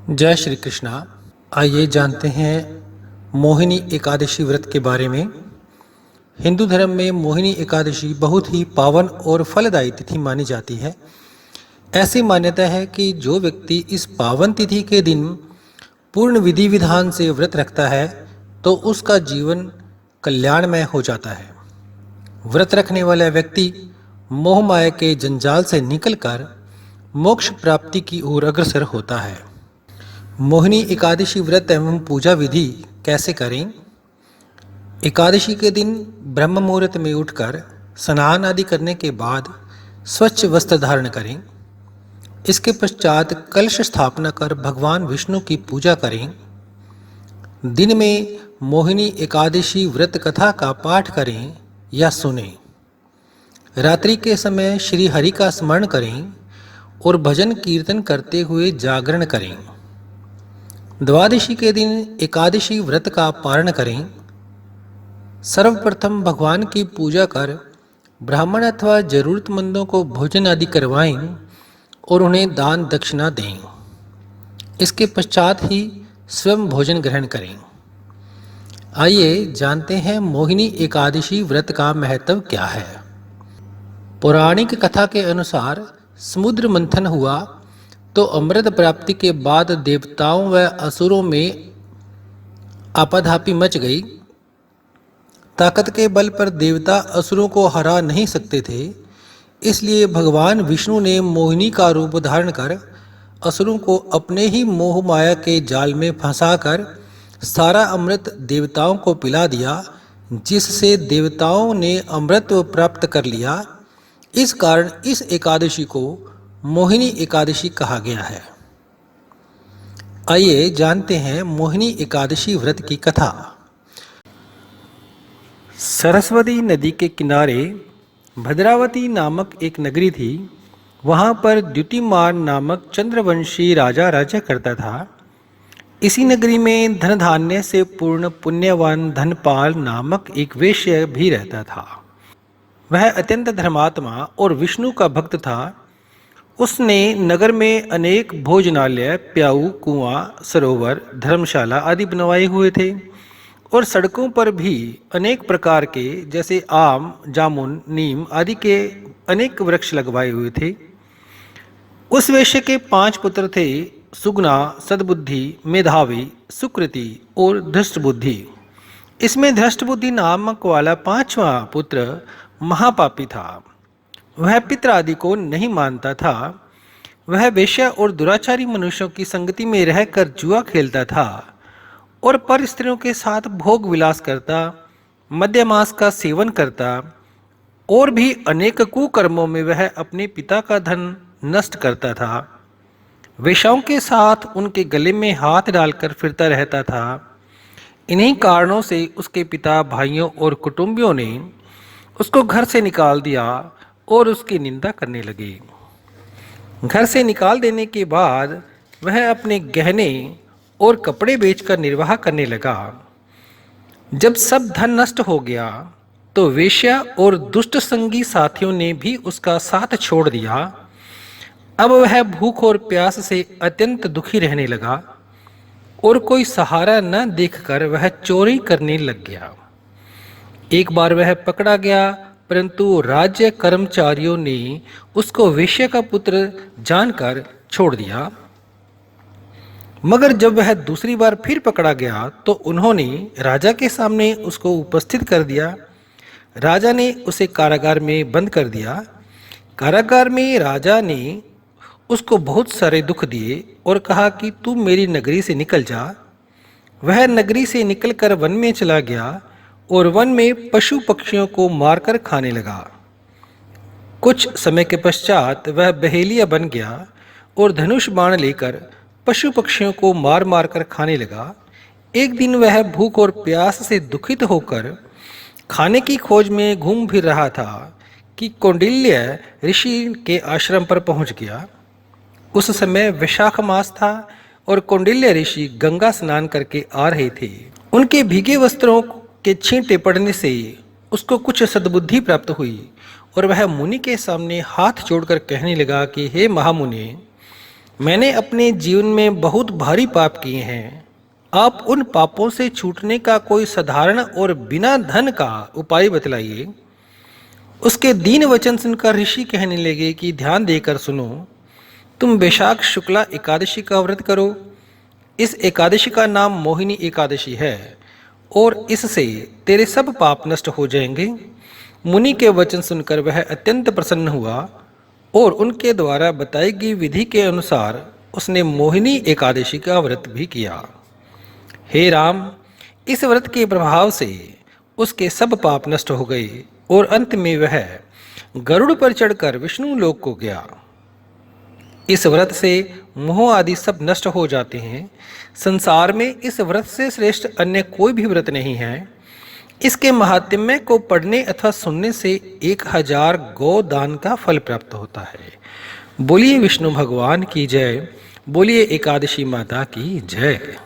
जय श्री कृष्णा। आइए जानते हैं मोहिनी एकादशी व्रत के बारे में। हिंदू धर्म में मोहिनी एकादशी बहुत ही पावन और फलदायी तिथि मानी जाती है। ऐसी मान्यता है कि जो व्यक्ति इस पावन तिथि के दिन पूर्ण विधि विधान से व्रत रखता है तो उसका जीवन कल्याणमय हो जाता है। व्रत रखने वाला व्यक्ति मोह माया के जंजाल से निकलकर मोक्ष प्राप्ति की ओर अग्रसर होता है। मोहिनी एकादशी व्रत एवं पूजा विधि कैसे करें? एकादशी के दिन ब्रह्म मुहूर्त में उठकर स्नान आदि करने के बाद स्वच्छ वस्त्र धारण करें। इसके पश्चात कलश स्थापना कर भगवान विष्णु की पूजा करें। दिन में मोहिनी एकादशी व्रत कथा का पाठ करें या सुनें। रात्रि के समय श्री हरि का स्मरण करें और भजन कीर्तन करते हुए जागरण करें। द्वादशी के दिन एकादशी व्रत का पारण करें। सर्वप्रथम भगवान की पूजा कर ब्राह्मण अथवा जरूरतमंदों को भोजन आदि करवाएं और उन्हें दान दक्षिणा दें। इसके पश्चात ही स्वयं भोजन ग्रहण करें। आइए जानते हैं मोहिनी एकादशी व्रत का महत्व क्या है। पौराणिक कथा के अनुसार समुद्र मंथन हुआ तो अमृत प्राप्ति के बाद देवताओं व असुरों में आपाधापी मच गई। ताकत के बल पर देवता असुरों को हरा नहीं सकते थे, इसलिए भगवान विष्णु ने मोहिनी का रूप धारण कर असुरों को अपने ही मोह माया के जाल में फंसाकर सारा अमृत देवताओं को पिला दिया, जिससे देवताओं ने अमृत प्राप्त कर लिया। इस कारण इस एकादशी को मोहिनी एकादशी कहा गया है। आइए जानते हैं मोहिनी एकादशी व्रत की कथा। सरस्वती नदी के किनारे भद्रावती नामक एक नगरी थी। वहाँ पर द्युतिमान नामक चंद्रवंशी राजा राज्य करता था। इसी नगरी में धन धान्य से पूर्ण पुण्यवान धनपाल नामक एक वेश्य भी रहता था। वह अत्यंत धर्मात्मा और विष्णु का भक्त था। उसने नगर में अनेक भोजनालय, प्याऊ, कुआं, सरोवर, धर्मशाला आदि बनवाए हुए थे और सड़कों पर भी अनेक प्रकार के जैसे आम, जामुन, नीम आदि के अनेक वृक्ष लगवाए हुए थे। उस वेश्य के 5 पुत्र थे: सुगुना, सद्बुद्धि, मेधावी, सुकृति और धृष्टबुद्धि। इसमें धृष्टबुद्धि नामक वाला 5वां पुत्र महापापी था। वह पितर आदि को नहीं मानता था। वह वेश्या और दुराचारी मनुष्यों की संगति में रहकर जुआ खेलता था और पर स्त्रियों के साथ भोग विलास करता, मद्यमांस का सेवन करता और भी अनेक कुकर्मों में वह अपने पिता का धन नष्ट करता था। वेश्याओं के साथ उनके गले में हाथ डालकर फिरता रहता था। इन्हीं कारणों से उसके पिता, भाइयों और कुटुंबियों ने उसको घर से निकाल दिया और उसकी निंदा करने लगे। घर से निकाल देने के बाद वह अपने गहने और कपड़े बेचकर निर्वाह करने लगा। जब सब धन नष्ट हो गया तो वेश्या और दुष्ट संगी साथियों ने भी उसका साथ छोड़ दिया। अब वह भूख और प्यास से अत्यंत दुखी रहने लगा और कोई सहारा न देखकर वह चोरी करने लग गया। एक बार वह पकड़ा गया, परंतु राज्य कर्मचारियों ने उसको वेश्या का पुत्र जानकर छोड़ दिया। मगर जब वह दूसरी बार फिर पकड़ा गया तो उन्होंने राजा के सामने उसको उपस्थित कर दिया। राजा ने उसे कारागार में बंद कर दिया। कारागार में राजा ने उसको बहुत सारे दुख दिए और कहा कि तू मेरी नगरी से निकल जा। वह नगरी से निकलकर वन में चला गया और वन में पशु पक्षियों को मारकर खाने लगा। कुछ समय के पश्चात वह बहेलिया बन गया और धनुष बाण लेकर पशु पक्षियों को मार मार कर खाने लगा। एक दिन वह भूख और प्यास से दुखित होकर खाने की खोज में घूम फिर रहा था कि कौंडिल्य ऋषि के आश्रम पर पहुंच गया। उस समय वैशाख मास था और कौंडिल्य ऋषि गंगा स्नान करके आ रहे थे। उनके भीगे वस्त्रों के छींटे पड़ने से उसको कुछ सद्बुद्धि प्राप्त हुई और वह मुनि के सामने हाथ जोड़कर कहने लगा कि हे महामुनि, मैंने अपने जीवन में बहुत भारी पाप किए हैं। आप उन पापों से छूटने का कोई साधारण और बिना धन का उपाय बतलाइए। उसके दीन वचन सुनकर ऋषि कहने लगे कि ध्यान देकर सुनो, तुम वैशाख शुक्ला एकादशी का व्रत करो। इस एकादशी का नाम मोहिनी एकादशी है और इससे तेरे सब पाप नष्ट हो जाएंगे। मुनि के वचन सुनकर वह अत्यंत प्रसन्न हुआ और उनके द्वारा बताई गई विधि के अनुसार उसने मोहिनी एकादशी का व्रत भी किया। हे राम, इस व्रत के प्रभाव से उसके सब पाप नष्ट हो गए और अंत में वह गरुड़ पर चढ़कर विष्णु लोक को गया। इस व्रत से मोह आदि सब नष्ट हो जाते हैं। संसार में इस व्रत से श्रेष्ठ अन्य कोई भी व्रत नहीं है। इसके महात्म्य को पढ़ने अथवा सुनने से 1000 गौ दान का फल प्राप्त होता है। बोलिए विष्णु भगवान की जय। बोलिए एकादशी माता की जय।